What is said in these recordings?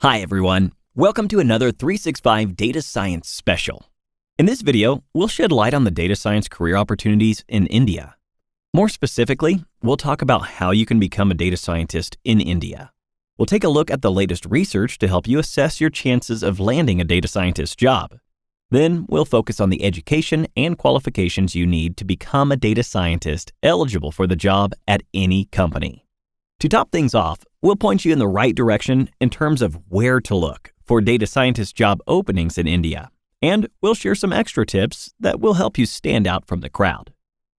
Hi everyone, welcome to another 365 Data Science Special. In this video, we'll shed light on the data science career opportunities in India. More specifically, we'll talk about how you can become a data scientist in India. We'll take a look at the latest research to help you assess your chances of landing a data scientist job. Then we'll focus on the education and qualifications you need to become a data scientist eligible for the job at any company. To top things off, we'll point you in the right direction in terms of where to look for data scientist job openings in India, and we'll share some extra tips that will help you stand out from the crowd.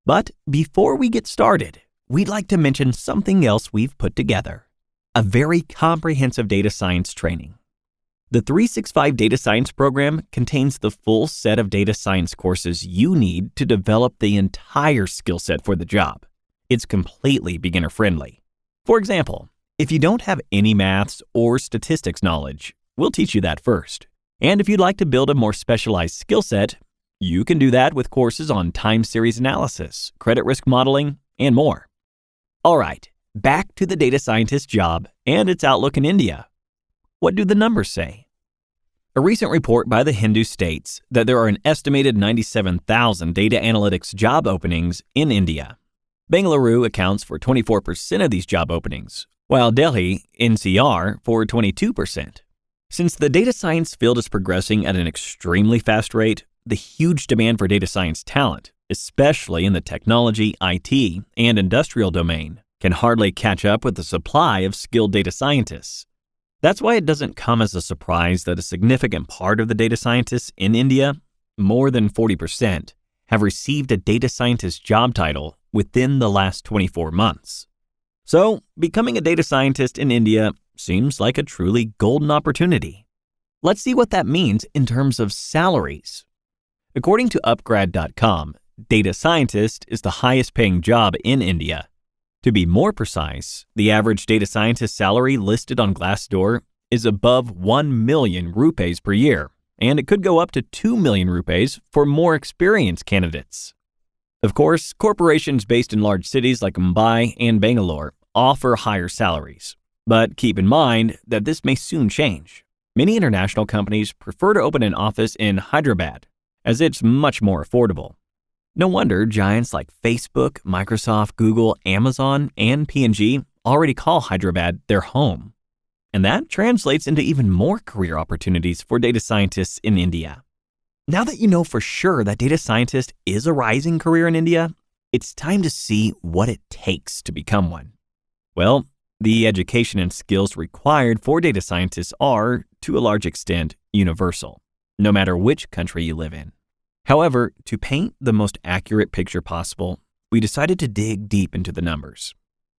But before we get started, we'd like to mention something else we've put together: a very comprehensive data science training. The 365 Data Science program contains the full set of data science courses you need to develop the entire skill set for the job. It's completely beginner-friendly. For example, if you don't have any maths or statistics knowledge, we'll teach you that first. And if you'd like to build a more specialized skill set, you can do that with courses on time series analysis, credit risk modeling, and more. All right, back to the data scientist job and its outlook in India. What do the numbers say? A recent report by the Hindu states that there are an estimated 97,000 data analytics job openings in India. Bengaluru accounts for 24% of these job openings, while Delhi, NCR, for 22%. Since the data science field is progressing at an extremely fast rate, the huge demand for data science talent, especially in the technology, IT, and industrial domain, can hardly catch up with the supply of skilled data scientists. That's why it doesn't come as a surprise that a significant part of the data scientists in India, more than 40%, have received a data scientist job title within the last 24 months. So, becoming a data scientist in India seems like a truly golden opportunity. Let's see what that means in terms of salaries. According to upgrad.com, data scientist is the highest paying job in India. To be more precise, the average data scientist salary listed on Glassdoor is above 1 million rupees per year, and it could go up to 2 million rupees for more experienced candidates. Of course, corporations based in large cities like Mumbai and Bengaluru offer higher salaries. But keep in mind that this may soon change. Many international companies prefer to open an office in Hyderabad, as it's much more affordable. No wonder giants like Facebook, Microsoft, Google, Amazon, and P&G already call Hyderabad their home. And that translates into even more career opportunities for data scientists in India. Now that you know for sure that data scientist is a rising career in India, it's time to see what it takes to become one. Well, the education and skills required for data scientists are, to a large extent, universal, no matter which country you live in. However, to paint the most accurate picture possible, we decided to dig deep into the numbers.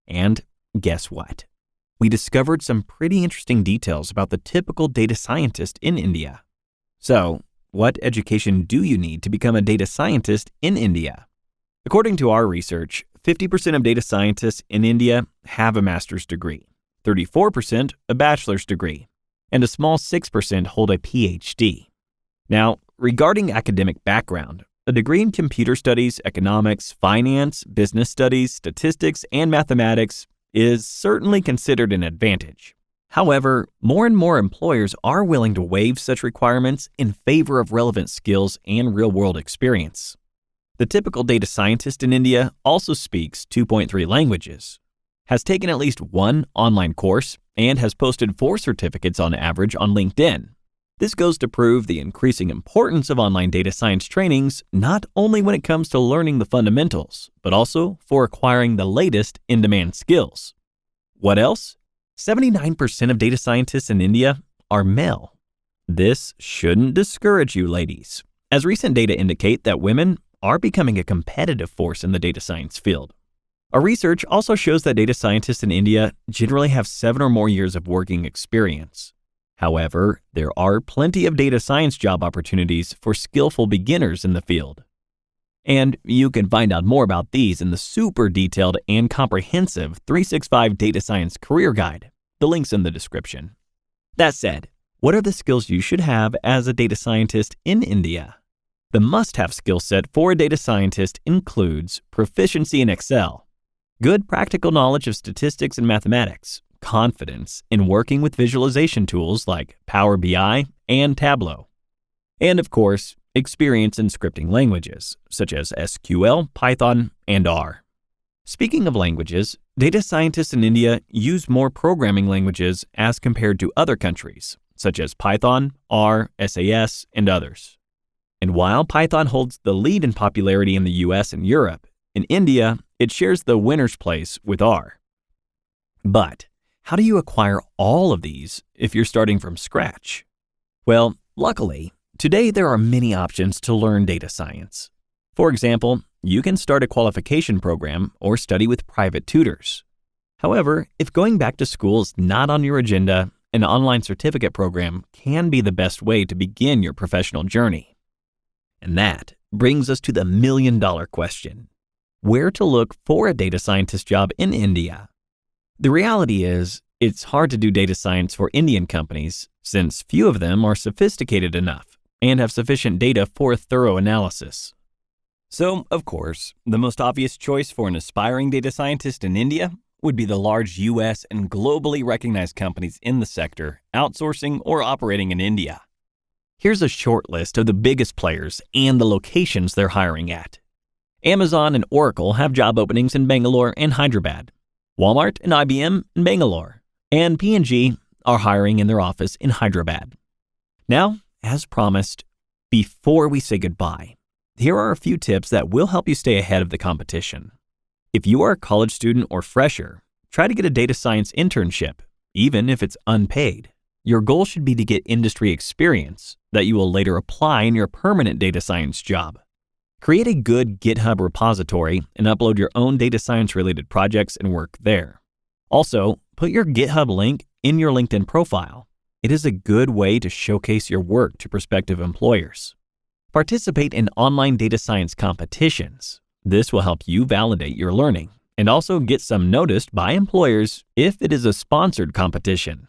And guess what? We discovered some pretty interesting details about the typical data scientist in India. So, what education do you need to become a data scientist in India? According to our research, 50% of data scientists in India have a master's degree, 34% a bachelor's degree, and a small 6% hold a PhD. Now, regarding academic background, a degree in computer studies, economics, finance, business studies, statistics, and mathematics is certainly considered an advantage. However, more and more employers are willing to waive such requirements in favor of relevant skills and real-world experience. The typical data scientist in India also speaks 2.3 languages, has taken at least one online course, and has posted 4 certificates on average on LinkedIn. This goes to prove the increasing importance of online data science trainings, not only when it comes to learning the fundamentals, but also for acquiring the latest in-demand skills. What else? 79% of data scientists in India are male. This shouldn't discourage you, ladies, as recent data indicate that women are becoming a competitive force in the data science field. Our research also shows that data scientists in India generally have 7 or more years of working experience. However, there are plenty of data science job opportunities for skillful beginners in the field. And you can find out more about these in the super detailed and comprehensive 365 Data Science Career Guide. The link's in the description. That said, what are the skills you should have as a data scientist in India? The must-have skill set for a data scientist includes proficiency in Excel, good practical knowledge of statistics and mathematics, confidence in working with visualization tools like Power BI and Tableau. And of course, experience in scripting languages such as SQL, Python, and R. Speaking of languages, data scientists in India use more programming languages as compared to other countries, such as Python, R, SAS, and others. And while Python holds the lead in popularity in the US and Europe, in India, it shares the winner's place with R. But how do you acquire all of these if you're starting from scratch? Well, luckily, today there are many options to learn data science. For example, you can start a qualification program or study with private tutors. However, if going back to school is not on your agenda, an online certificate program can be the best way to begin your professional journey. And that brings us to the million-dollar question: where to look for a data scientist job in India? The reality is, it's hard to do data science for Indian companies since few of them are sophisticated enough and have sufficient data for a thorough analysis. So, of course, the most obvious choice for an aspiring data scientist in India would be the large US and globally recognized companies in the sector outsourcing or operating in India. Here's a short list of the biggest players and the locations they're hiring at. Amazon and Oracle have job openings in Bengaluru and Hyderabad. Walmart and IBM in Bangalore. And P&G are hiring in their office in Hyderabad. Now, as promised, before we say goodbye, here are a few tips that will help you stay ahead of the competition. If you are a college student or fresher, try to get a data science internship, even if it's unpaid. Your goal should be to get industry experience that you will later apply in your permanent data science job. Create a good GitHub repository and upload your own data science-related projects and work there. Also, put your GitHub link in your LinkedIn profile. It is a good way to showcase your work to prospective employers. Participate in online data science competitions. This will help you validate your learning and also get some noticed by employers if it is a sponsored competition.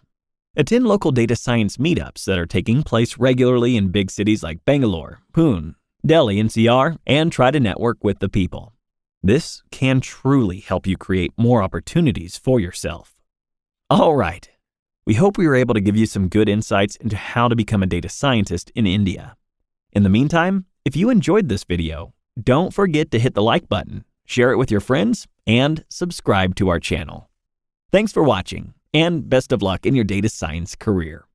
Attend local data science meetups that are taking place regularly in big cities like Bangalore, Pune, Delhi, NCR, and try to network with the people. This can truly help you create more opportunities for yourself. All right. We hope we were able to give you some good insights into how to become a data scientist in India. In the meantime, if you enjoyed this video, don't forget to hit the like button, share it with your friends, and subscribe to our channel. Thanks for watching, and best of luck in your data science career.